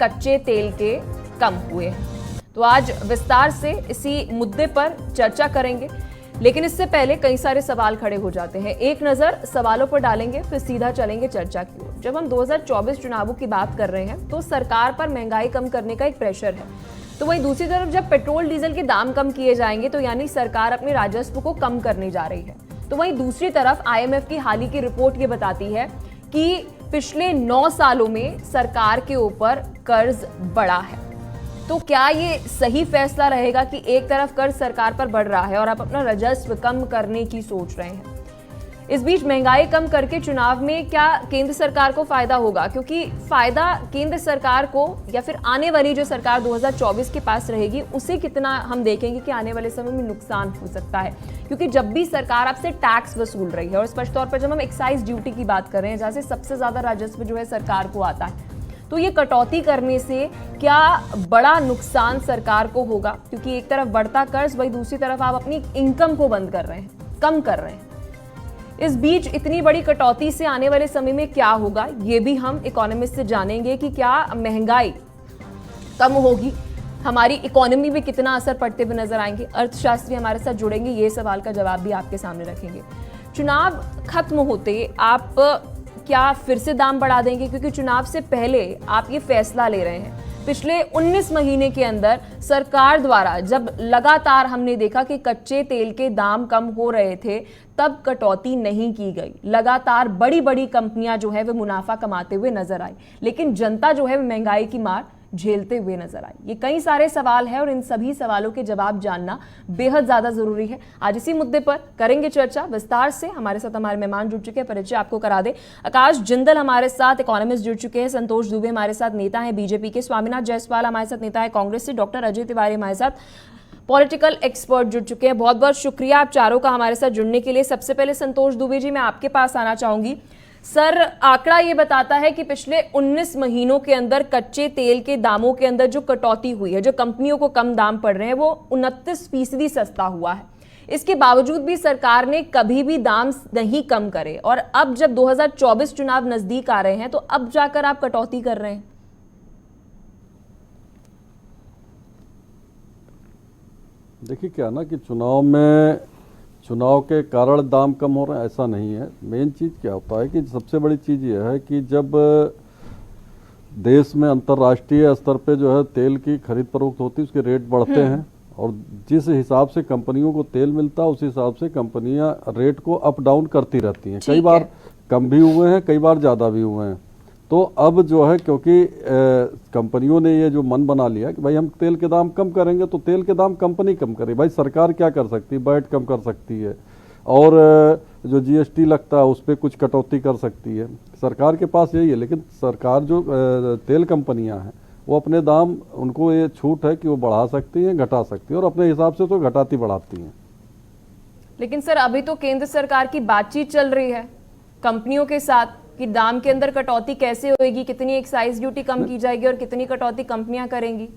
कच्चे तेल के कम हुए हैं। तो आज विस्तार से इसी मुद्दे पर चर्चा करेंगे, लेकिन इससे पहले कई सारे सवाल खड़े हो जाते हैं। एक नजर सवालों पर डालेंगे, फिर सीधा चलेंगे चर्चा की ओर। जब हम 2024 चुनावों की बात कर रहे हैं तो सरकार पर महंगाई कम करने का एक प्रेशर है, तो वहीं दूसरी तरफ जब पेट्रोल डीजल के दाम कम किए जाएंगे तो यानी सरकार अपने राजस्व को कम करने जा रही है। तो वहीं दूसरी तरफ IMF की हाल ही की रिपोर्ट ये बताती है कि पिछले 9 सालों में सरकार के ऊपर कर्ज बढ़ा है। तो क्या ये सही फैसला रहेगा कि एक तरफ कर्ज सरकार पर बढ़ रहा है और आप अपना राजस्व कम करने की सोच रहे हैं? इस बीच महंगाई कम करके चुनाव में क्या केंद्र सरकार को फायदा होगा? क्योंकि फायदा केंद्र सरकार को या फिर आने वाली जो सरकार 2024 के पास रहेगी उसे कितना हम देखेंगे कि आने वाले समय में नुकसान हो सकता है। क्योंकि जब भी सरकार आपसे टैक्स वसूल रही है, और स्पष्ट तौर पर जब हम एक्साइज ड्यूटी की बात कर रहे हैं जहां से सबसे ज्यादा राजस्व जो है सरकार को आता है, तो ये कटौती करने से क्या बड़ा नुकसान सरकार को होगा? क्योंकि एक तरफ बढ़ता कर्ज, वही दूसरी तरफ आप अपनी इनकम को बंद कर रहे हैं, कम कर रहे हैं। इस बीच इतनी बड़ी कटौती से आने वाले समय में क्या होगा, ये भी हम इकोनॉमिस्ट से जानेंगे कि क्या महंगाई कम होगी, हमारी इकोनॉमी में कितना असर पड़ते हुए नजर आएंगे। अर्थशास्त्री हमारे साथ जुड़ेंगे, ये सवाल का जवाब भी आपके सामने रखेंगे। चुनाव खत्म होते आप क्या फिर से दाम बढ़ा देंगे? क्योंकि चुनाव से पहले आप ये फैसला ले रहे हैं। पिछले 19 महीने के अंदर सरकार द्वारा जब लगातार हमने देखा कि कच्चे तेल के दाम कम हो रहे थे, तब कटौती नहीं की गई। लगातार बड़ी बड़ी कंपनियां जो है वो मुनाफा कमाते हुए नजर आई, लेकिन जनता जो है वो महंगाई की मार झेलते हुए नजर आई। ये कई सारे सवाल हैं और इन सभी सवालों के जवाब जानना बेहद ज्यादा जरूरी है। आज इसी मुद्दे पर करेंगे चर्चा विस्तार से। हमारे साथ हमारे मेहमान जुड़ चुके हैं, परिचय आपको करा दे। आकाश जिंदल हमारे साथ इकोनॉमिस्ट जुड़ चुके हैं, संतोष दुबे हमारे साथ नेता हैं बीजेपी के, स्वामीनाथ जायसवाल हमारे साथ नेता है कांग्रेस से, डॉक्टर अजय तिवारी हमारे साथ पॉलिटिकल एक्सपर्ट जुड़ चुके हैं। बहुत बहुत शुक्रिया आप चारों का हमारे साथ जुड़ने के लिए। सबसे पहले संतोष दुबे जी, मैं आपके पास आना चाहूंगी। सर, आंकड़ा ये बताता है कि पिछले 19 महीनों के अंदर कच्चे तेल के दामों के अंदर जो कटौती हुई है, जो कंपनियों को कम दाम पड़ रहे हैं, वो 29% सस्ता हुआ है। इसके बावजूद भी सरकार ने कभी भी दाम नहीं कम करे, और अब जब 2024 चुनाव नजदीक आ रहे हैं तो अब जाकर आप कटौती कर रहे हैं। देखिए क्या ना कि चुनाव के कारण दाम कम हो रहे हैं, ऐसा नहीं है। मेन चीज़ क्या होता है कि सबसे बड़ी चीज़ यह है कि जब देश में अंतर्राष्ट्रीय स्तर पे जो है तेल की खरीद फरोख्त होती है, उसके रेट बढ़ते हैं, और जिस हिसाब से कंपनियों को तेल मिलता है उस हिसाब से कंपनियां रेट को अप डाउन करती रहती हैं। कई बार कम भी हुए हैं, कई बार ज़्यादा भी हुए हैं। तो अब जो है क्योंकि कंपनियों ने ये जो मन बना लिया कि भाई हम तेल के दाम कम करेंगे, तो तेल के दाम कंपनी कम करे। भाई सरकार क्या कर सकती है? वैट कम कर सकती है, और जो GST लगता है उस पर कुछ कटौती कर सकती है। सरकार के पास यही है, लेकिन सरकार जो तेल कंपनियां हैं वो अपने दाम, उनको ये छूट है कि वो बढ़ा सकती हैं, घटा सकती हैं, और अपने हिसाब से तो घटाती बढ़ाती हैं। लेकिन सर, अभी तो केंद्र सरकार की बातचीत चल रही है कंपनियों के साथ कि दाम के अंदर कटौती कैसे होगी, कितनी एक्साइज ड्यूटी कम की जाएगी और कितनी कटौती कंपनियां करेंगी।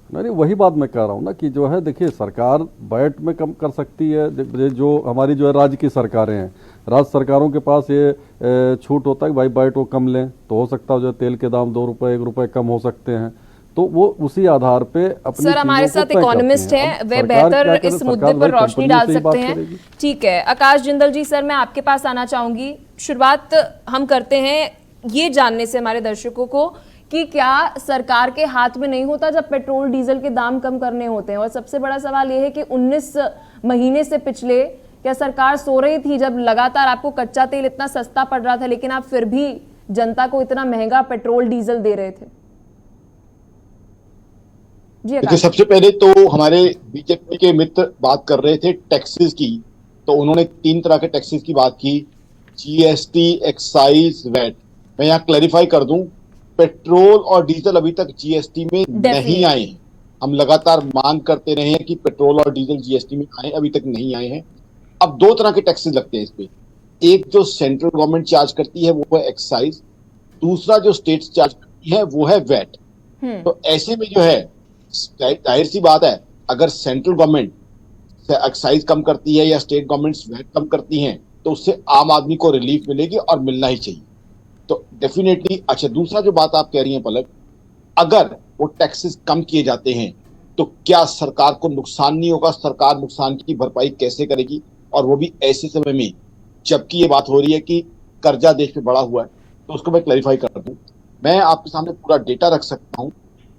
नहीं, वही बात मैं कह रहा हूँ ना कि जो है, देखिए सरकार वैट में कम कर सकती है। जो हमारी जो है राज्य की सरकारें हैं, राज्य सरकारों के पास ये छूट होता है कि भाई वैट वो कम लें, तो हो सकता है जो तेल के दाम 2 रुपए 1 रुपए कम हो सकते हैं। तो वो उसी आधार पे अपनी सर, हमारे साथ इकोनॉमिस्ट हैं, वे बेहतर इस मुद्दे पर रोशनी डाल सकते हैं। ठीक है, आकाश जिंदल जी, सर मैं आपके पास आना चाहूंगी। शुरुआत हम करते हैं ये जानने से हमारे दर्शकों को कि क्या सरकार के हाथ में नहीं होता जब पेट्रोल डीजल के दाम कम करने होते हैं? और सबसे बड़ा सवाल यह है कि 19 महीने से पिछले क्या सरकार सो रही थी जब लगातार आपको कच्चा तेल इतना सस्ता पड़ रहा था, लेकिन आप फिर भी जनता को इतना महंगा पेट्रोल डीजल दे रहे थे? देखिए, सबसे पहले तो हमारे बीजेपी के मित्र बात कर रहे थे टैक्सेस की, तो उन्होंने 3 तरह के टैक्सेस की बात की, GST, एक्साइज, वैट। मैं यहाँ क्लैरिफाई कर दूं, पेट्रोल और डीजल अभी तक GST में नहीं आए हैं। हम लगातार मांग करते रहे हैं कि पेट्रोल और डीजल GST में आए, अभी तक नहीं आए हैं। अब 2 तरह के टैक्सेस लगते हैं इस पे। एक जो सेंट्रल गवर्नमेंट चार्ज करती है वो है एक्साइज, दूसरा जो स्टेट चार्ज करती है वो है वैट। तो ऐसे में जो है, जाहिर सी बात है, अगर सेंट्रल गवर्नमेंट एक्साइज कम करती है या स्टेट गवर्नमेंट्स वैट कम करती हैं, तो उससे आम आदमी को रिलीफ मिलेगी और मिलना ही चाहिए। तो डेफिनेटली। अच्छा, दूसरा जो बात आप कह रही हैं पलक, अगर वो टैक्सेस कम किए जाते हैं तो क्या सरकार को नुकसान नहीं होगा? सरकार नुकसान की भरपाई कैसे करेगी? और वो भी ऐसे समय में जबकि ये बात हो रही है कि कर्जा देश में बढ़ा हुआ है। तो उसको मैं क्लैरिफाई कर दूं, मैं आपके सामने पूरा डेटा रख सकता हूं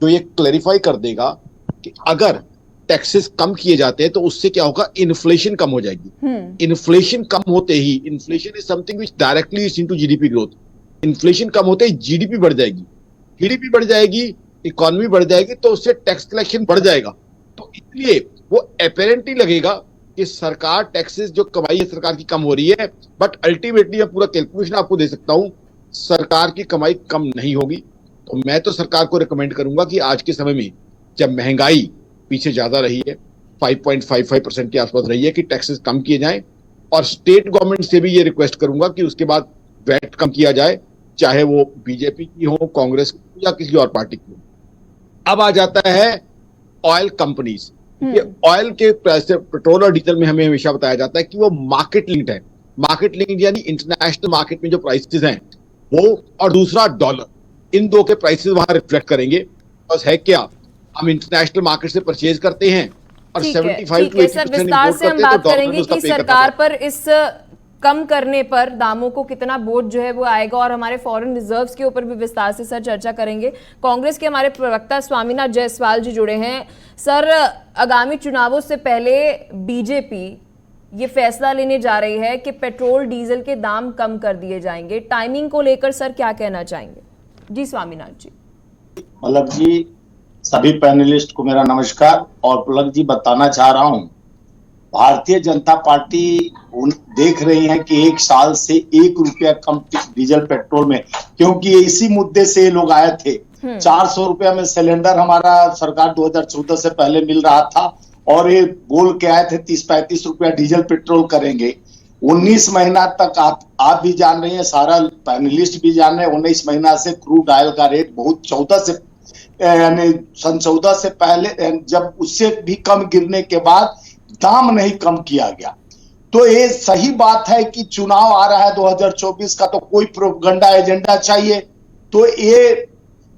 जो ये क्लैरिफाई कर देगा कि अगर टैक्सेस कम किए जाते हैं तो उससे क्या होगा, इन्फ्लेशन कम हो जाएगी। इन्फ्लेशन कम होते ही, inflation is something which directly is into GDP growth. Inflation कम होते ही जीडीपी बढ़ जाएगी, जीडीपी बढ़ जाएगी, इकोनॉमी बढ़ जाएगी, तो उससे टैक्स कलेक्शन बढ़ जाएगा। तो इसलिए वो अपेरेंटली लगेगा कि सरकार टैक्सेस जो कमाई है सरकार की कम हो रही है, बट अल्टीमेटली मैं पूरा कैलकुलेशन आपको दे सकता हूं, सरकार की कमाई कम नहीं होगी। तो मैं तो सरकार को रिकमेंड करूंगा कि आज के समय में जब महंगाई पीछे ज्यादा रही है, 5.55% के आसपास रही है, कि टैक्सेस कम किए जाएं। और स्टेट गवर्नमेंट से भी ये रिक्वेस्ट करूंगा कि उसके बाद वैट कम किया जाए, चाहे वो बीजेपी की हो, कांग्रेस की हो या किसी और पार्टी की हो। अब आ जाता है ऑयल कंपनीज। ये ऑयल के प्राइस, पेट्रोल और डीजल में हमें हमेशा बताया जाता है कि वो मार्केट लिंक्ड है। मार्केट लिंक्ड यानी इंटरनेशनल मार्केट में जो प्राइसेस हैं वो, और दूसरा डॉलर, इन दो के प्राइसेस वहां रिफ्लेक्ट करेंगे। बस है क्या, हम इंटरनेशनल मार्केट से परचेज करते हैं और 75 to 80% विस्तार से हम बात करेंगे कि सरकार पर इस कम करने पर दामों को कितना बोझ जो है वो आएगा, और हमारे फॉरेन रिजर्व्स के ऊपर भी विस्तार से सर चर्चा करेंगे। कांग्रेस के हमारे प्रवक्ता स्वामीनाथ जायसवाल जी जुड़े हैं। सर, आगामी चुनावों से पहले बीजेपी ये फैसला लेने जा रही है कि पेट्रोल डीजल के दाम कम कर दिए जाएंगे, टाइमिंग को लेकर सर क्या कहना चाहेंगे? जी स्वामीनाथ जी। पलक जी, सभी पैनलिस्ट को मेरा नमस्कार। और पलक जी, बताना चाह रहा हूं, भारतीय जनता पार्टी देख रही है कि 1 साल से 1 रुपया कम डीजल पेट्रोल में, क्योंकि इसी मुद्दे से ये लोग आए थे। 400 रुपया में सिलेंडर हमारा सरकार 2014 से पहले मिल रहा था, और ये बोल के आए थे 30-35 रुपया डीजल पेट्रोल करेंगे। 19 महीना तक आप भी जान रही हैं, सारा पैनलिस्ट भी जान रहे हैं, 19 महीना से क्रूड ऑयल का रेट बहुत 14 से यानी सन 14 से पहले, जब उससे भी कम गिरने के बाद दाम नहीं कम किया गया। तो ये सही बात है कि चुनाव आ रहा है 2024 का, तो कोई प्रोपेगेंडा एजेंडा चाहिए। तो ये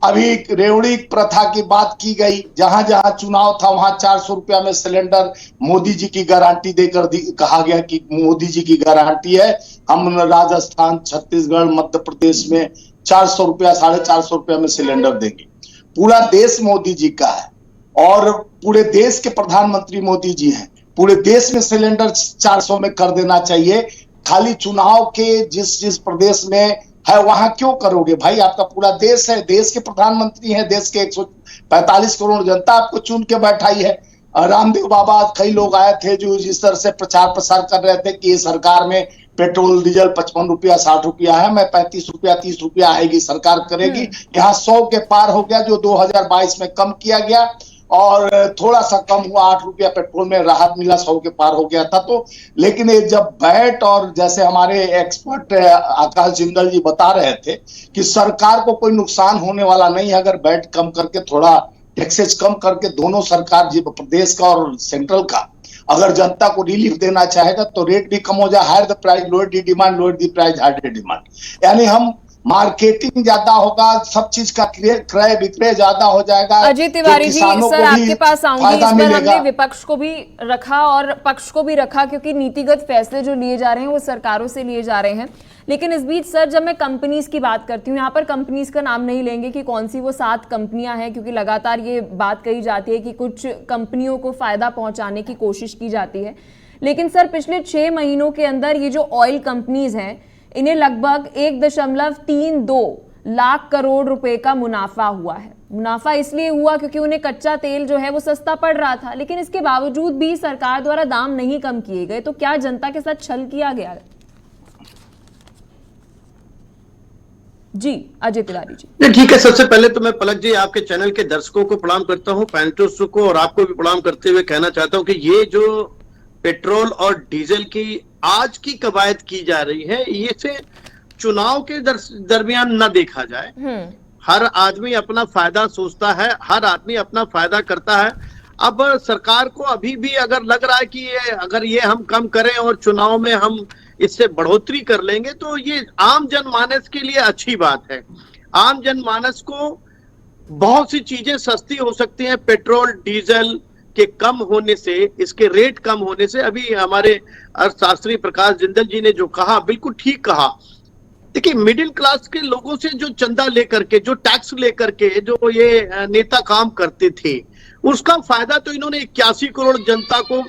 अभी रेवड़ी प्रथा की बात की गई, जहां जहां चुनाव था वहां 400 रुपया में सिलेंडर मोदी जी की गारंटी देकर कहा गया कि मोदी जी की गारंटी है, हम राजस्थान, छत्तीसगढ़, मध्य प्रदेश में 400 रुपया, 450 रुपया में सिलेंडर देंगे। पूरा देश मोदी जी का है और पूरे देश के प्रधानमंत्री मोदी जी हैं। पूरे देश में सिलेंडर 400 में कर देना चाहिए। खाली चुनाव के जिस प्रदेश में है वहां क्यों करोगे भाई? आपका पूरा देश है, देश के प्रधानमंत्री हैं, देश के 145 करोड़ जनता आपको चुन के बैठाई है। रामदेव बाबा, कई लोग आए थे जो इस तरह से प्रचार प्रसार कर रहे थे कि सरकार में पेट्रोल डीजल 55 रुपया 60 रुपया है, मैं 35 रुपया 30 रुपया आएगी, सरकार करेगी। यहाँ 100 के पार हो गया, जो 2022 में कम किया गया, और थोड़ा सा कम हुआ, 8 रुपया पेट्रोल में राहत मिला, 100 के पार हो गया था। तो लेकिन ये जब वैट, और जैसे हमारे एक्सपर्ट आकाश जिंदल जी बता रहे थे कि सरकार को कोई नुकसान होने वाला नहीं है, अगर वैट कम करके, थोड़ा टैक्सेस कम करके, दोनों सरकार जी, प्रदेश का और सेंट्रल का, अगर जनता को रिलीफ देना चाहेगा तो रेट भी कम हो जाए। Higher the price, lower the demand, lower the price, higher the demand. यानी हम मार्केटिंग ज्यादा होगा, सब चीज का क्रय विक्रय ज्यादा हो जाएगा। अजय तिवारी जी, सर आपके पास आऊंगी। इस पर हमने विपक्ष को भी रखा और पक्ष को भी रखा, क्योंकि नीतिगत फैसले जो लिए जा रहे हैं वो सरकारों से लिए जा रहे हैं। लेकिन इस बीच सर, जब मैं कंपनीज की बात करती हूँ, यहाँ पर कंपनीज का नाम नहीं लेंगे कि कौन सी वो 7 कंपनियां हैं, क्योंकि लगातार ये बात कही जाती है कि कुछ कंपनियों को फायदा पहुंचाने की कोशिश की जाती है। लेकिन सर, पिछले 6 महीनों के अंदर ये जो ऑयल कंपनीज हैं, इन्हें लगभग 1.32 लाख करोड़ रुपए का मुनाफा हुआ है। मुनाफा इसलिए हुआ क्योंकि उन्हें कच्चा तेल जो है वो सस्ता पड़ रहा था, लेकिन इसके बावजूद भी सरकार द्वारा दाम नहीं कम किए गए। तो क्या जनता के साथ छल किया गया है? जी अजय तिवारी जी। ठीक है, सबसे पहले तो मैं पलक जी आपके चैनल के दर्शकों को प्रणाम करता हूं, पैनलिस्टों को, और आपको भी प्रणाम करते हुए कहना चाहता हूं कि ये जो पेट्रोल और डीजल की आज की कवायद की जा रही है, ये से चुनाव के दरमियान न देखा जाए। हर आदमी अपना फायदा सोचता है, हर आदमी अपना फायदा करता है। अब सरकार को अभी भी अगर लग रहा है कि अगर ये हम कम करें और चुनाव में हम इससे बढ़ोतरी कर लेंगे तो ये आम जनमानस के लिए अच्छी बात है। आम जनमानस को बहुत सी चीजें सस्ती हो सकती हैं पेट्रोल डीजल के कम होने से, इसके रेट कम होने से। अभी हमारे अर्थशास्त्री प्रकाश जिंदल जी ने जो कहा बिल्कुल ठीक कहा। देखिए, मिडिल क्लास के लोगों से जो चंदा लेकर के, जो टैक्स लेकर के जो ये नेता काम करते थे, उसका फायदा तो इन्होंने 81 करोड़ जनता को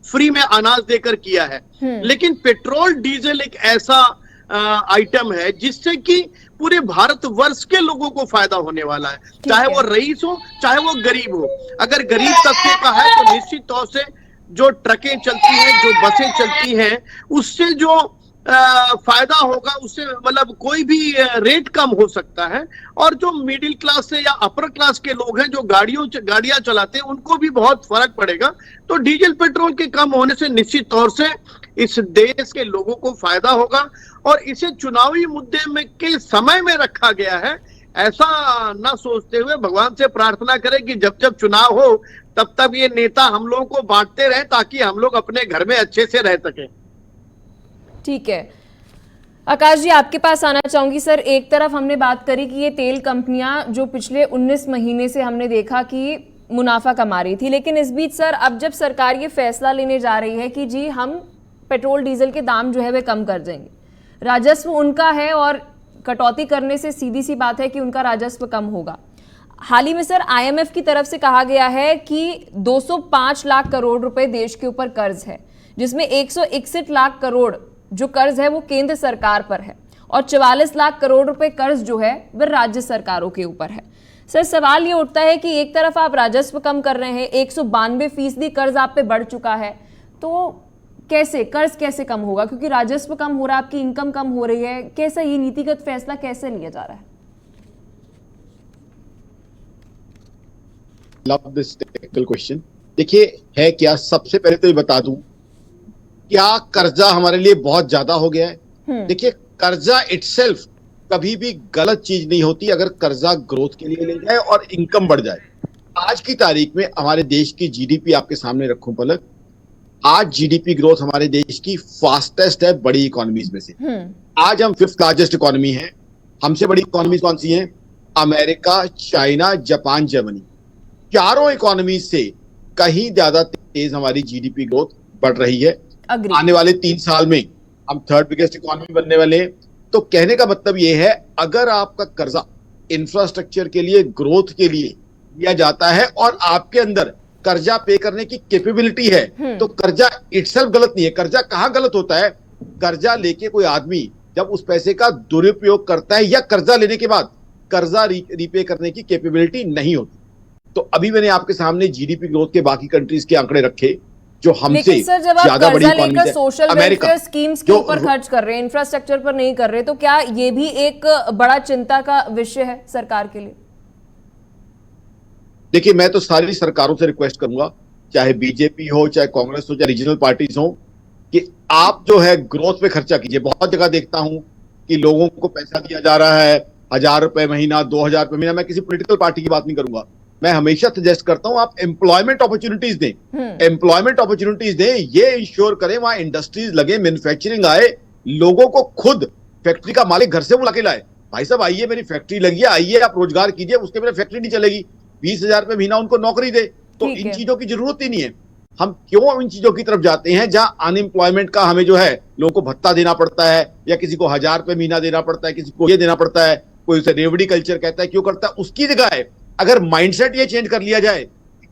फ्री में अनाज देकर किया है। लेकिन पेट्रोल डीजल एक ऐसा आइटम है जिससे कि पूरे भारतवर्ष के लोगों को फायदा होने वाला है, चाहे वो रईस हो चाहे वो गरीब हो। अगर गरीब तबके का है तो निश्चित तौर से जो ट्रकें चलती हैं, जो बसें चलती हैं, उससे जो फायदा होगा, उससे मतलब कोई भी रेट कम हो सकता है। और जो मिडिल क्लास से या अपर क्लास के लोग हैं जो गाड़ियां चलाते हैं, उनको भी बहुत फर्क पड़ेगा। तो डीजल पेट्रोल के कम होने से निश्चित तौर से इस देश के लोगों को फायदा होगा। और इसे चुनावी मुद्दे में के समय में रखा गया है, ऐसा ना सोचते हुए भगवान से प्रार्थना करें कि जब जब चुनाव हो तब तब ये नेता हम लोगों को बांटते रहे, ताकि हम लोग अपने घर में अच्छे से रह सकें। ठीक है, आकाश जी आपके पास आना चाहूंगी। सर, एक तरफ हमने बात करी कि ये तेल कंपनियां जो पिछले 19 महीने से हमने देखा कि मुनाफा कमा रही थी, लेकिन इस बीच सर अब जब सरकार ये फैसला लेने जा रही है कि जी हम पेट्रोल डीजल के दाम जो है वे कम कर देंगे, राजस्व उनका है और कटौती करने से सीधी सी बात है कि उनका राजस्व कम होगा। हाल ही में सर IMF की तरफ से कहा गया है कि 205 लाख करोड़ रुपए देश के ऊपर कर्ज है, जिसमें 161 लाख करोड़ जो कर्ज है वो केंद्र सरकार पर है और 44 लाख करोड़ रुपए कर्ज जो है वह राज्य सरकारों के ऊपर है। सर, सवाल ये उठता है कि एक तरफ आप राजस्व कम कर रहे हैं, 192% कर्ज आप पे बढ़ चुका है, तो कैसे कर्ज कैसे कम होगा? क्योंकि राजस्व कम हो रहा है, आपकी इनकम कम हो रही है, कैसा ये नीतिगत फैसला कैसे लिया जा रहा है? Love this technical question. देखिए, है क्या, सबसे पहले तो ये बता दूं, क्या कर्जा हमारे लिए बहुत ज्यादा हो गया है? देखिए, कर्जा इटसेल्फ कभी भी गलत चीज नहीं होती अगर कर्जा ग्रोथ के लिए ले जाए और इनकम बढ़ जाए। आज की तारीख में हमारे देश की जीडीपी आपके सामने रखूं पलक, आज जीडीपी ग्रोथ हमारे देश की फास्टेस्ट है बड़ी इकोनॉमीज में से। आज हम 5th लार्जेस्ट इकोनॉमी है। हमसे बड़ी इकोनॉमीज कौन सी हैं? America, China, Japan, Germany. चारों इकोनॉमीज से कहीं ज्यादा तेज हमारी जीडीपी ग्रोथ बढ़ रही है। आने वाले 3 साल में हम 3rd बिगेस्ट इकोनॉमी बनने वाले हैं। तो कहने का मतलब यह है, अगर आपका कर्जा इंफ्रास्ट्रक्चर के लिए, ग्रोथ के लिए लिया जाता है और आपके अंदर कर्जा पे करने की कैपेबिलिटी है, तो कर्जा इटसेल्फ गलत नहीं है। कर्जा कहां गलत होता है? कर्जा लेके कोई आदमी जब उस पैसे का दुरुपयोग करता है या कर्जा लेने के बाद कर्जा रीपे करने की कैपेबिलिटी नहीं होती। तो अभी मैंने आपके सामने जीडीपी ग्रोथ के बाकी कंट्रीज के आंकड़े रखे जो हमसे ज्यादा बड़ी इकोनॉमी है। सोशल वेलफेयर स्कीम्स के ऊपर खर्च कर रहे हैं, इंफ्रास्ट्रक्चर पर नहीं कर रहे, तो क्या ये भी एक बड़ा चिंता का विषय है सरकार के लिए? देखिए, मैं तो सारी सरकारों से रिक्वेस्ट करूंगा, चाहे बीजेपी हो, चाहे कांग्रेस हो, चाहे रीजनल पार्टीज हो, कि आप जो है ग्रोथ पे खर्चा कीजिए। बहुत जगह देखता हूं कि लोगों को पैसा दिया जा रहा है 1000 रुपए महीना, 2000 रुपए महीना। मैं किसी पॉलिटिकल पार्टी की बात नहीं करूंगा, मैं हमेशा सजेस्ट करता हूं आप एम्प्लॉयमेंट अपॉर्चुनिटीज दें। एम्प्लॉयमेंट अपॉर्चुनिटीज दें, ये इंश्योर करें वहां इंडस्ट्रीज लगे, मैन्युफैक्चरिंग आए, लोगों को खुद फैक्ट्री का मालिक घर से बुला के लाए, भाई साहब आइए मेरी फैक्ट्री लगी है, आइए आप रोजगार कीजिए, उसके बिना फैक्ट्री नहीं चलेगी। 20,000 रुपए महीना उनको नौकरी दे। तो इन चीजों की जरूरत ही नहीं है। हम क्यों इन चीजों की तरफ जाते हैं जहां अनएम्प्लॉयमेंट का हमें जो है लोगों को भत्ता देना पड़ता है, या किसी को 1000 रुपए महीना देना पड़ता है, किसी को ये देना पड़ता है, कोई उसे रेवड़ी कल्चर कहता है, क्यों करता है? उसकी जगह है अगर माइंडसेट ये चेंज कर लिया जाए,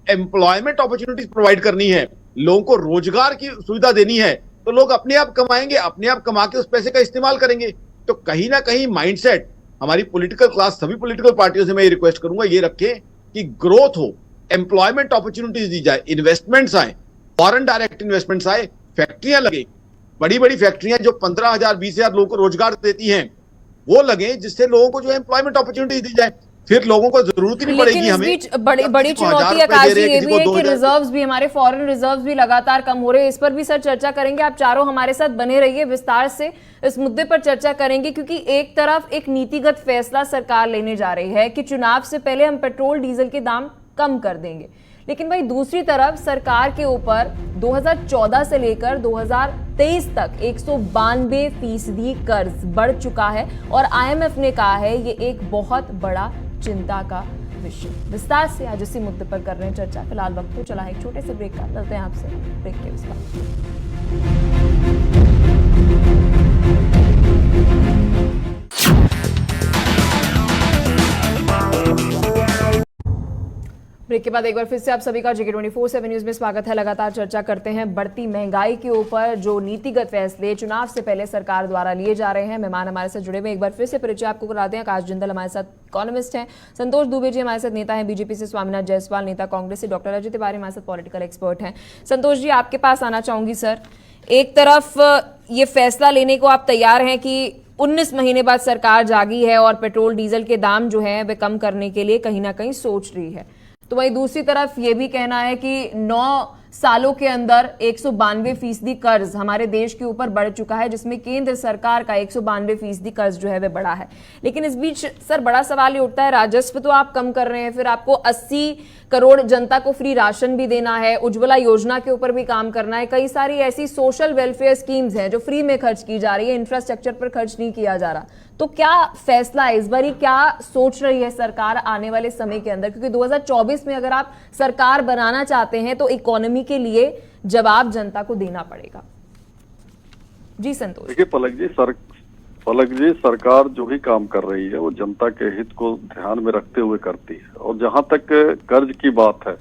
एम्प्लॉयमेंट अपॉर्चुनिटीज प्रोवाइड करनी है, लोगों को रोजगार की सुविधा देनी है, तो लोग अपने आप कमाएंगे, अपने आप कमा के उस पैसे का इस्तेमाल करेंगे। तो कहीं ना कहीं माइंडसेट हमारी पॉलिटिकल क्लास, सभी पॉलिटिकल पार्टियों से मैं ये रिक्वेस्ट करूंगा, ये रखें कि ग्रोथ हो, एम्प्लॉयमेंट अपॉर्चुनिटीज दी जाए, इन्वेस्टमेंट्स आए, फॉरेन डायरेक्ट इन्वेस्टमेंट्स आए, फैक्ट्रियां लगे, बड़ी बड़ी फैक्ट्रियां जो 15,000 20,000 लोगों को रोजगार देती हैं, वो लगे, जिससे लोगों को जो एम्प्लॉयमेंट अपॉर्चुनिटीज दी जाए। फिर लोगों को जरूरत ही नहीं पड़ेगी हमें। बड़ी चुनौती आकाश जी ये भी है कि रिजर्व्स भी, हमारे फॉरेन रिजर्व्स भी लगातार कम हो रहे हैं। इस पर भी सर चर्चा करेंगे। आप चारों हमारे साथ बने रहिए, विस्तार से इस मुद्दे पर चर्चा करेंगे, क्योंकि एक तरफ एक नीतिगत फैसला सरकार लेने जा रही है कि चुनाव से पहले हम पेट्रोल डीजल के दाम कम कर देंगे, लेकिन भाई दूसरी तरफ सरकार के ऊपर 2014 से लेकर 2023 तक 192% कर्ज बढ़ चुका है और IMF ने कहा है ये एक बहुत बड़ा चिंता का विषय। विस्तार से आज इसी मुद्दे पर कर रहे हैं चर्चा। फिलहाल वक्त तो चला है एक छोटे से ब्रेक का, मिलते हैं आपसे ब्रेक के बाद। ब्रेक के बाद एक बार फिर से आप सभी का JK 24/7 न्यूज में स्वागत है। लगातार चर्चा करते हैं बढ़ती महंगाई के ऊपर, जो नीतिगत फैसले चुनाव से पहले सरकार द्वारा लिए जा रहे हैं। मेहमान हमारे साथ जुड़े हुए, एक बार फिर से परिचय आपको करा दें। आकाश जिंदल हमारे साथ इकोनॉमिस्ट हैं, संतोष दुबे जी हमारे साथ नेता हैं बीजेपी से, स्वामीनाथ जायसवाल नेता कांग्रेस से, डॉक्टर अजय तिवारी हमारे साथ पॉलिटिकल एक्सपर्ट हैं। संतोष जी, आपके पास आना चाहूंगी। सर, एक तरफ ये फैसला लेने को आप तैयार हैं कि 19 महीने बाद सरकार जागी है और पेट्रोल डीजल के दाम जो है वे कम करने के लिए कहीं ना कहीं सोच रही है, तो वहीं दूसरी तरफ ये भी कहना है कि 9 सालों के अंदर 192% कर्ज हमारे देश के ऊपर बढ़ चुका है, जिसमें केंद्र सरकार का 192% कर्ज जो है वह बढ़ा है। लेकिन इस बीच सर बड़ा सवाल ये उठता है, राजस्व तो आप कम कर रहे हैं, फिर आपको 80 करोड़ जनता को फ्री राशन भी देना है, उज्ज्वला योजना के ऊपर भी काम करना है, कई सारी ऐसी सोशल वेलफेयर स्कीम्स हैं जो फ्री में खर्च की जा रही है, इंफ्रास्ट्रक्चर पर खर्च नहीं किया जा रहा। तो क्या फैसला है इस बारी, क्या सोच रही है सरकार आने वाले समय के अंदर? क्योंकि 2024 में अगर आप सरकार बनाना चाहते हैं तो इकोनॉमी के लिए जवाब जनता को देना पड़ेगा। जी संतोष। देखिए पलक जी, सरकार जो भी काम कर रही है वो जनता के हित को ध्यान में रखते हुए करती है। और जहां तक कर्ज की बात है,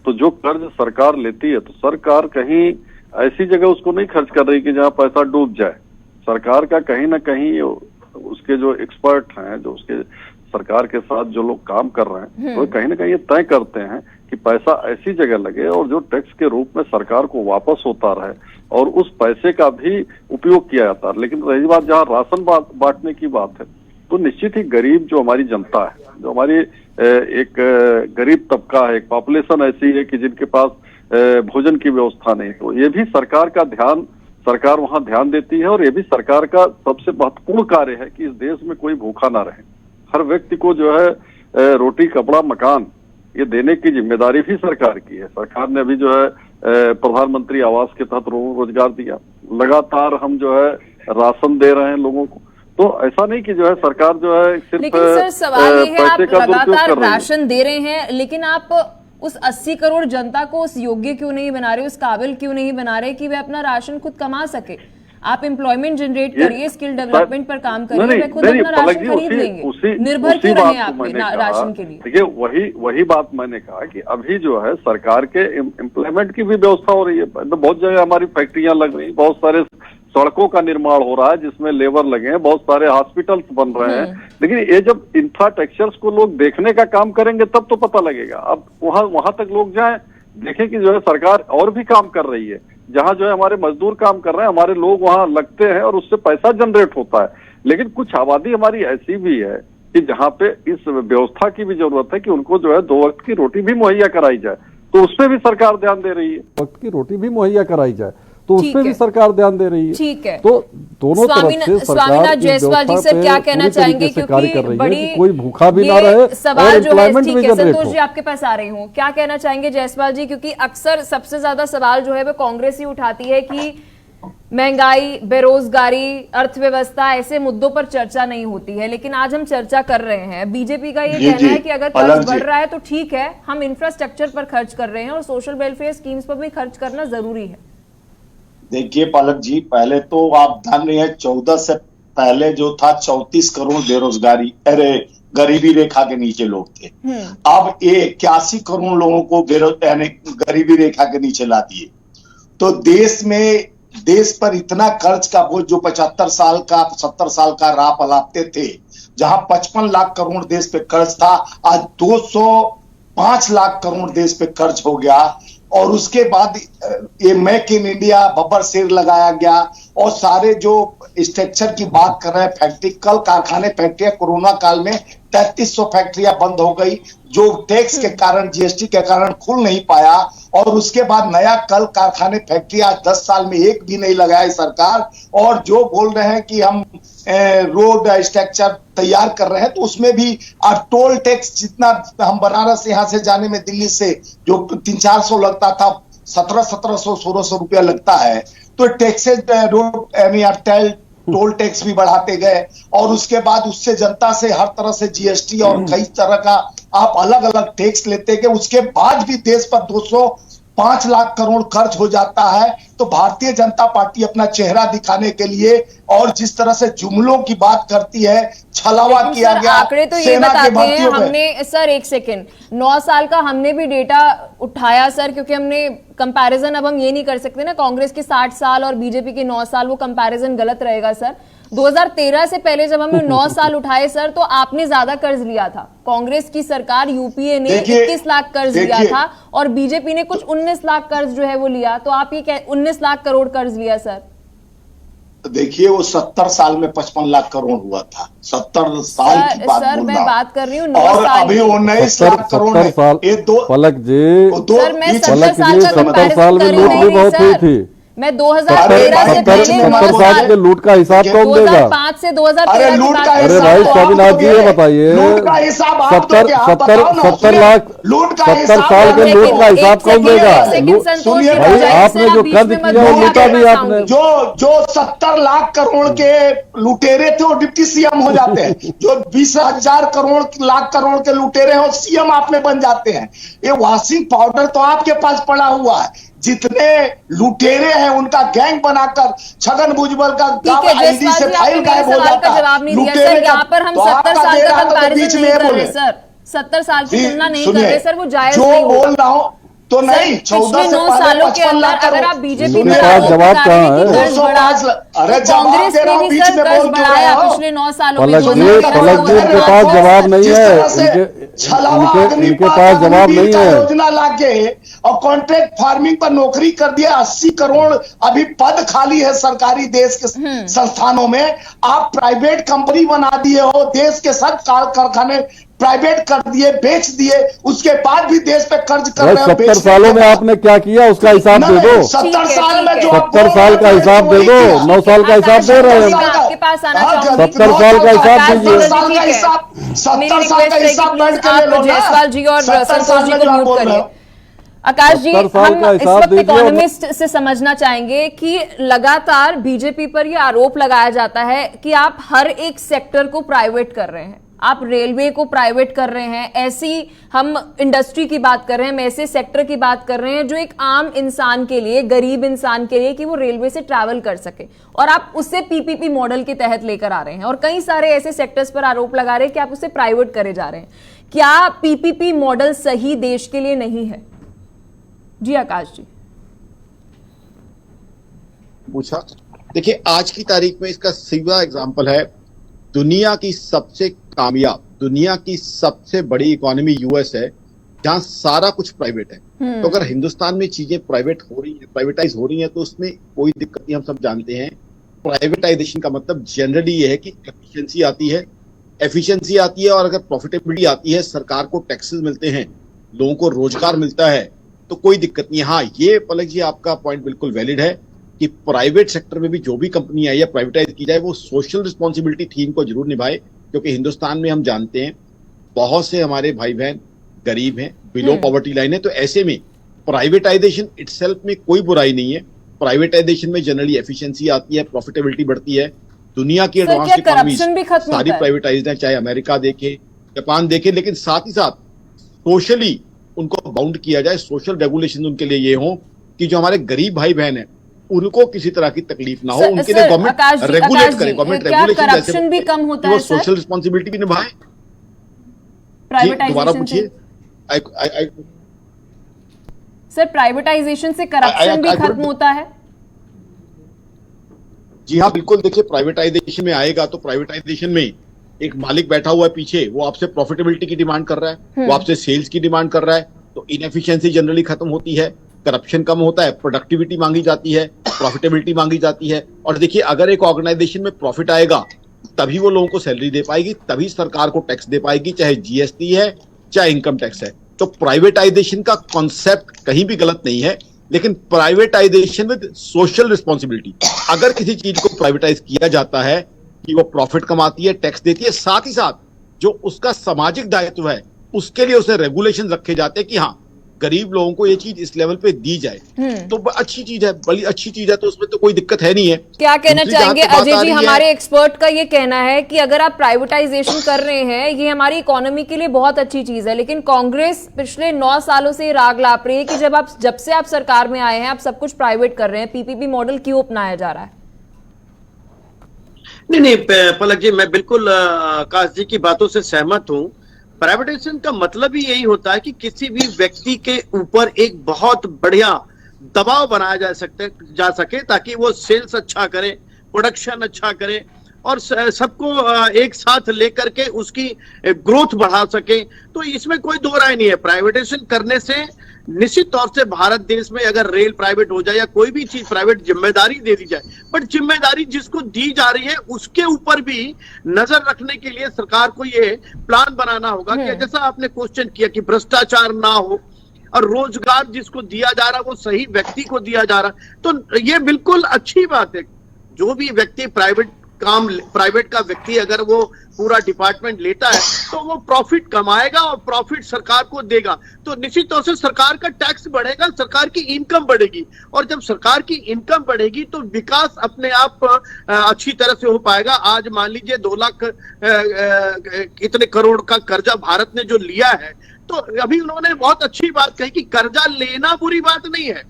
तो जो कर्ज सरकार लेती है तो सरकार कहीं ऐसी जगह उसको नहीं खर्च कर रही कि जहां पैसा डूब जाए। सरकार का कहीं ना कहीं उसके जो एक्सपर्ट हैं, जो उसके सरकार के साथ जो लोग काम कर रहे हैं, वो कहीं ना कहीं ये तय करते हैं कि पैसा ऐसी जगह लगे और जो टैक्स के रूप में सरकार को वापस होता रहे और उस पैसे का भी उपयोग किया जाता है। लेकिन रही बात जहाँ राशन बांटने की बात है, तो निश्चित ही गरीब जो हमारी जनता है, जो हमारी एक गरीब तबका है, एक पॉपुलेशन ऐसी है कि जिनके पास भोजन की व्यवस्था नहीं, तो ये भी सरकार वहां ध्यान देती है। और ये भी सरकार का सबसे महत्वपूर्ण कार्य है कि इस देश में कोई भूखा ना रहे। हर व्यक्ति को जो है रोटी, कपड़ा, मकान ये देने की जिम्मेदारी भी सरकार की है। सरकार ने अभी जो है प्रधानमंत्री आवास के तहत रोजगार दिया, लगातार हम जो है राशन दे रहे हैं लोगों को। तो ऐसा नहीं कि जो है सरकार जो है सिर्फ, लेकिन सर सवाल ये है, आप लगातार राशन दे रहे हैं, लेकिन आप उस 80 करोड़ जनता को उस योग्य क्यों नहीं बना रहे, उस काबिल क्यों नहीं बना रहे कि वे अपना राशन खुद कमा सके? आप एम्प्लॉयमेंट जनरेट करिए, स्किल डेवलपमेंट पर काम करिए, वे खुद अपना राशन खरीद लेंगे। निर्भर क्यों रहे आप राशन के लिए? देखिए वही बात मैंने कहा कि अभी जो है सरकार के एम्प्लॉयमेंट की भी व्यवस्था हो रही है। बहुत जगह हमारी फैक्ट्रियां लग रही, बहुत सारे सड़कों का निर्माण हो रहा है जिसमें लेबर लगे हैं, बहुत सारे हॉस्पिटल्स बन रहे हैं। लेकिन ये जब इंफ्रास्ट्रक्चर्स को लोग देखने का काम करेंगे तब तो पता लगेगा। अब वहां तक लोग जाएं, देखें कि जो है सरकार और भी काम कर रही है। जहां जो है हमारे मजदूर काम कर रहे हैं, हमारे लोग वहां लगते हैं और उससे पैसा जनरेट होता है। लेकिन कुछ आबादी हमारी ऐसी भी है कि जहां पे इस व्यवस्था की भी जरूरत है कि उनको जो है 2 वक्त की रोटी भी मुहैया कराई जाए, तो उस पर भी सरकार ध्यान दे रही है। वक्त की रोटी भी मुहैया कराई जाए तो उस पर भी सरकार ध्यान दे रही है। ठीक है, तो दोनों तरफ से स्वामीनाथ जायसवाल जी सर क्या कहना चाहेंगे, क्योंकि बड़ी कोई भूखा भी ना रहे, सवाल जो है। ठीक है संतोष जी, आपके पास आ रही हूँ, क्या कहना चाहेंगे जायसवाल जी? क्योंकि अक्सर सबसे ज्यादा सवाल जो है वो कांग्रेस ही उठाती है कि महंगाई, बेरोजगारी, अर्थव्यवस्था, ऐसे मुद्दों पर चर्चा नहीं होती है। लेकिन आज हम चर्चा कर रहे हैं। बीजेपी का ये कहना है कि अगर कर्ज बढ़ रहा है तो ठीक है, हम इंफ्रास्ट्रक्चर पर खर्च कर रहे हैं और सोशल वेलफेयर स्कीम्स पर भी खर्च करना जरूरी है। देखिए पलक जी, पहले तो आप ध्यान रहे हैं 14 से पहले जो था 34 करोड़ बेरोजगारी, गरीबी रेखा के नीचे लोग थे। अब 81 करोड़ लोगों को गरीबी रेखा के नीचे ला दिए। तो देश पर इतना कर्ज का बोझ जो 75 साल का 70 साल का राह पलापते थे, जहां 55 लाख करोड़ देश पे कर्ज था, आज 205 लाख करोड़ देश पे कर्ज हो गया। और उसके बाद ये मेक इन इंडिया बब्बर शेर लगाया गया और सारे जो स्ट्रक्चर की बात कर रहे हैं, फैक्ट्री, कल कारखाने, फैक्ट्रियां, कोरोना काल में 3300 फैक्ट्रियां बंद हो गई जो टैक्स के कारण, जीएसटी के कारण खुल नहीं पाया। और उसके बाद नया कल कारखाने, फैक्ट्री आज 10 साल में एक भी नहीं लगाए सरकार। और जो बोल रहे हैं कि हम रोड स्ट्रक्चर तैयार कर रहे हैं, तो उसमें भी अब टोल टैक्स जितना हम बनारस यहाँ से जाने में दिल्ली से जो 300-400 लगता था, 1700-1600 रुपया लगता है, तो टैक्सेज रोड टोल टैक्स भी बढ़ाते गए, और उसके बाद उससे जनता से हर तरह से जीएसटी और कई तरह का आप अलग अलग टैक्स लेते गए। उसके बाद भी देश पर 205 लाख करोड़ खर्च हो जाता है। तो भारतीय जनता पार्टी अपना चेहरा दिखाने के लिए और जिस तरह से जुमलों की बात करती है, छलावा किया गया आंकड़े तो ये सेना के बताते हैं। भर्तियों में। हमने सर एक सेकंड 9 साल का हमने भी डेटा उठाया सर, क्योंकि हमने कंपैरिजन, अब हम ये नहीं कर सकते ना कांग्रेस के 60 साल और बीजेपी के 9 साल, वो कंपैरिजन गलत रहेगा सर। 2013 से पहले जब हमने 9 साल उठाए सर, तो आपने ज्यादा कर्ज लिया था। कांग्रेस की सरकार यूपीए ने 21 लाख कर्ज लिया था और बीजेपी ने कुछ 19 लाख कर्ज जो है वो लिया। तो आप ये 19 लाख करोड़ कर्ज लिया सर। देखिए वो 70 साल में 55 लाख करोड़ हुआ था। 70 साल की बात सर बोल मैं रहा हूं। बात कर रही हूँ 9 और साल अभी की। 19 लाख करोड़ है। 70 साल ये दो पलक जी, सर मैं बीच- 70 साल का 70 कंपैरिजन साल में कर लूट रही भी नहीं बहुत हुई सर। थी। मैं 2013 से 70 पहले 70 साल के लूट का हिसाब कौन देगा? 2005 से 2013 अरे की लूट बात का कर अरे रही भाई हूँ। हिसाब तो आप स्वामीनाथ जी ये दोगे। बताइए, लूट का हिसाब आप 70 दोगे, आप बताओ ना। 70 लाख लूट का 70 हिसाब साल आप के देखो। लूट का हिसाब एक कौन सेकंड, देगा? एक सेकंड लूट- संतोष सुनिए जी, भाई, जाइए, आपने सर, जो आप बीच कर्ज में मत किया वो बोलिए, लूटा मैं भी बताऊंगी। आपने। जो 70 लाख करोड़ के लुटेरे थे वो डिप्टी सीएम हो जाते हैं। जो 20,000 करोड़ लाख करोड़ के लुटेरे हैं वो सीएम आप में बन जाते हैं। ये वॉशिंग पाउडर तो आपके पास पड़ा हुआ है। जितने लुटेरे हैं उनका गैंग बनाकर छगन भुजबल का ठीक है आईडी जयसवाल से जी, फाइल आपने मेरे गायब हो सवाल जाता का है। जवाब नहीं दिया लुटेरे सर। का यहाँ पर हम तो 70 आपका साल दे का रहा तो कंपैरिजन बीच में नहीं ये कर रहे बोले। सर। 70 साल की जी, तुलना नहीं कर सुनिए, रहे सर, वो जायज जो नहीं होगा। बोल रहा हूं तो नहीं, सर, 14 पिछले से 9 पहले सालों के 55 अंदर लाख अगर करोड़। आप बीजेपी सुनिए, पर पास आरोप जवाब लगा रहे कहाँ हैं कि है? कर्ज 205 बढ़ा, अरे तो जवाब कांग्रेस दे रहा ने हूं, भी बीच सर में कर्ज बोल क्यों बढ़ाया रहे हो? पिछले 9 सालों में। पलक जी, 2013 पलक जी, से इनके 2015 पास जवाब नहीं जिस है। तरह से छलावा इनके अग्निपथ पास जवाब अग्निवीर नहीं का है। योजना लाके और कॉन्ट्रैक्ट फार्मिंग पर नौकरी कर दिया। 80 करोड़ अभी पद खाली है सरकारी देश के संस्थानों में। आप प्राइवेट कंपनी बना दिए हो, देश के सब कारखाने प्राइवेट कर दिए, बेच दिए, उसके बाद भी देश पे कर्ज कर भाई रहे हो। 70 सालों में आपने क्या किया उसका हिसाब दे दो। 70 ठीक है, साल में ठीक जो है। आप 70 साल का हिसाब दे दो, 9 साल का हिसाब दे रहे मैं हैं। आपके पास आना हाँ, चाहूंगी। 70 साल का हिसाब आकाश दीजिए। जी, 70 साल का ठीक है। हिसाब, मेरी 70 साल रिक्वेस्ट का है कि हिसाब प्लीज बैठ के ले आप लो ना। जयसवाल जी और 70 संतोष साल जी में को जो आप म्यूट बोल रहे करिए। हो। आकाश जी, 70 साल हम का इस हिसाब वक्त दीजिए और- इकोनॉमिस्ट से समझना चाहेंगे कि लगातार बीजेपी पर यह आरोप लगाया जाता है कि आप हर एक सेक्टर को प्राइवेट कर रहे हैं। आप रेलवे को प्राइवेट कर रहे हैं, ऐसी हम इंडस्ट्री की बात कर रहे हैं, हम ऐसे सेक्टर की बात कर रहे हैं जो एक आम इंसान के लिए, गरीब इंसान के लिए, कि वो रेलवे से ट्रैवल कर सके, और आप उसे पीपीपी मॉडल के तहत लेकर आ रहे हैं। और कई सारे ऐसे सेक्टर्स पर आरोप लगा रहे हैं कि आप उसे प्राइवेट करे जा रहे हैं। क्या पीपीपी मॉडल सही देश के लिए नहीं है? जी आकाश जी। पूछा, देखिए आज की तारीख में इसका सीधा एग्जांपल है, दुनिया की सबसे कामयाब, दुनिया की सबसे बड़ी इकोनॉमी यूएस है, जहां सारा कुछ प्राइवेट है। तो अगर हिंदुस्तान में चीजें प्राइवेट हो रही है, प्राइवेटाइज हो रही है, तो उसमें कोई दिक्कत नहीं, हम सब जानते हैं। प्राइवेटाइजेशन का मतलब जनरली ये है कि एफिशिएंसी आती है, एफिशिएंसी आती है, और अगर प्रॉफिटेबिलिटी आती है, सरकार को टैक्सेस मिलते हैं, लोगों को रोजगार मिलता है, तो कोई दिक्कत नहीं है। हाँ, ये पलक जी आपका पॉइंट बिल्कुल वैलिड है कि प्राइवेट सेक्टर में भी जो भी कंपनी आई या प्राइवेटाइज की जाए, वो सोशल रिस्पॉन्सिबिलिटी थीम को जरूर निभाए, क्योंकि हिंदुस्तान में हम जानते हैं बहुत से हमारे भाई बहन गरीब हैं, बिलो पॉवर्टी लाइन है। तो ऐसे में प्राइवेटाइजेशन इटसेल्फ में कोई बुराई नहीं है। प्राइवेटाइजेशन में जनरली एफिशिएंसी आती है, प्रॉफिटेबिलिटी बढ़ती है। दुनिया की सर, एडवांस क्या इकोनॉमीज करप्शन भी खत्म सारी होता है? प्राइवेटाइज्ड है, चाहे अमेरिका देखे, जापान देखे, लेकिन साथ ही साथ सोशली उनको बाउंड किया जाए। सोशल रेगुलेशन उनके लिए ये हो कि जो हमारे गरीब भाई बहन है उनको किसी तरह की तकलीफ ना हो, उनके लिए गवर्नमेंट रेगुलेट करे, गवर्नमेंट क्या रेगुलेशन करप्शन भी कम होता वो है सर सोशल रिस्पॉन्सिबिलिटी भी निभाए। जी, दोबारा प्राइवेटाइजेशन पूछिए। से? सर, प्राइवेटाइजेशन से करप्शन भी I खत्म couldn't- होता है? जी हाँ, बिल्कुल। देखिए, प्राइवेटाइजेशन में आएगा तो प्राइवेटाइजेशन में एक मालिक बैठा हुआ है पीछे, वो आपसे प्रॉफिटेबिलिटी की डिमांड कर रहा है, वो आपसे सेल्स की डिमांड कर रहा है, तो इनएफिशिएंसी जनरली खत्म होती है, करप्शन कम होता है, प्रोडक्टिविटी मांगी जाती है, प्रॉफिटेबिलिटी मांगी जाती है। और देखिए, अगर एक ऑर्गेनाइजेशन में प्रॉफिट आएगा तभी वो लोगों को सैलरी दे पाएगी, तभी सरकार को टैक्स दे पाएगी, चाहे जीएसटी है चाहे इनकम टैक्स है। तो प्राइवेटाइजेशन का कॉन्सेप्ट कहीं भी गलत नहीं है, लेकिन प्राइवेटाइजेशन विद सोशल रिस्पॉन्सिबिलिटी। अगर किसी चीज को प्राइवेटाइज किया जाता है कि वो प्रॉफिट कमाती है, टैक्स देती है, साथ ही साथ जो उसका सामाजिक दायित्व है उसके लिए उसे रेगुलेशन रखे जाते हैं कि हाँ, गरीब लोगों को ये चीज इस लेवल पे दी जाए तो अच्छी चीज है, बड़ी अच्छी चीज है, तो उसमें तो कोई दिक्कत है नहीं है। क्या कहना दूसरी जहाँ चाहेंगे पे बात अजय आ जी? रही है- हमारे एक्सपर्ट का ये कहना है कि अगर आप प्राइवेटाइजेशन कर रहे हैं ये हमारी इकोनॉमी के लिए बहुत अच्छी चीज है, लेकिन कांग्रेस पिछले 9 सालों से राग लाप रही है कि जब से आप सरकार में आए हैं आप सब कुछ प्राइवेट कर रहे हैं, पीपीपी मॉडल क्यों अपनाया जा रहा है? नहीं, पलक जी, मैं बिल्कुल आकाश जी की बातों से सहमत हूं। प्राइवेटाइजेशन का मतलब ही यही होता है कि किसी भी व्यक्ति के ऊपर एक बहुत बढ़िया दबाव बनाया जा सके ताकि वो सेल्स अच्छा करे, प्रोडक्शन अच्छा करे और सबको एक साथ लेकर के उसकी ग्रोथ बढ़ा सके। तो इसमें कोई दो राय नहीं है। प्राइवेटाइजेशन करने से निश्चित तौर से भारत देश में अगर रेल प्राइवेट हो जाए या कोई भी चीज प्राइवेट, जिम्मेदारी दे दी जाए, बट जिम्मेदारी जिसको दी जा रही है उसके ऊपर भी नजर रखने के लिए सरकार को ये प्लान बनाना होगा कि जैसा आपने क्वेश्चन किया कि भ्रष्टाचार ना हो और रोजगार जिसको दिया जा रहा वो सही व्यक्ति को दिया जा रहा, तो ये बिल्कुल अच्छी बात है। जो भी व्यक्ति प्राइवेट का व्यक्ति अगर वो पूरा डिपार्टमेंट लेता है तो वो प्रॉफिट कमाएगा और प्रॉफिट सरकार को देगा, तो निश्चित तौर से सरकार का टैक्स बढ़ेगा, सरकार की इनकम बढ़ेगी और जब सरकार की इनकम बढ़ेगी तो विकास अपने आप अच्छी तरह से हो पाएगा। आज मान लीजिए 2 लाख इतने करोड़ का कर्जा भारत ने जो लिया है, तो अभी उन्होंने बहुत अच्छी बात कही कि कर्जा लेना बुरी बात नहीं है।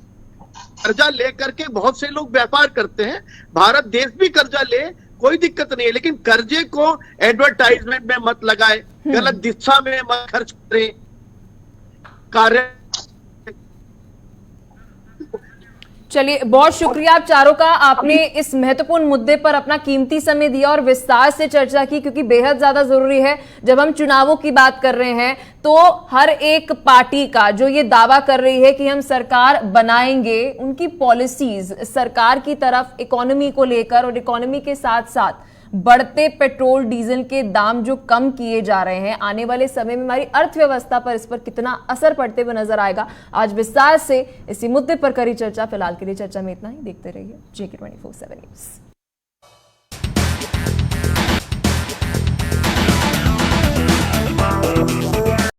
कर्जा लेकर के बहुत से लोग व्यापार करते हैं, भारत देश भी कर्जा ले, कोई दिक्कत नहीं है, लेकिन कर्जे को एडवर्टाइजमेंट में मत लगाए, गलत दिशा में मत खर्च करें, कार्य। चलिए, बहुत शुक्रिया आप चारों का, आपने इस महत्वपूर्ण मुद्दे पर अपना कीमती समय दिया और विस्तार से चर्चा की, क्योंकि बेहद ज्यादा जरूरी है। जब हम चुनावों की बात कर रहे हैं तो हर एक पार्टी का जो ये दावा कर रही है कि हम सरकार बनाएंगे, उनकी पॉलिसीज सरकार की तरफ इकोनॉमी को लेकर और इकोनॉमी के साथ साथ बढ़ते पेट्रोल डीजल के दाम जो कम किए जा रहे हैं, आने वाले समय में हमारी अर्थव्यवस्था पर इस पर कितना असर पड़ते हुए नजर आएगा। आज विस्तार से इसी मुद्दे पर करी चर्चा। फिलहाल के लिए चर्चा में इतना ही। देखते रहिए JK24/7 न्यूज।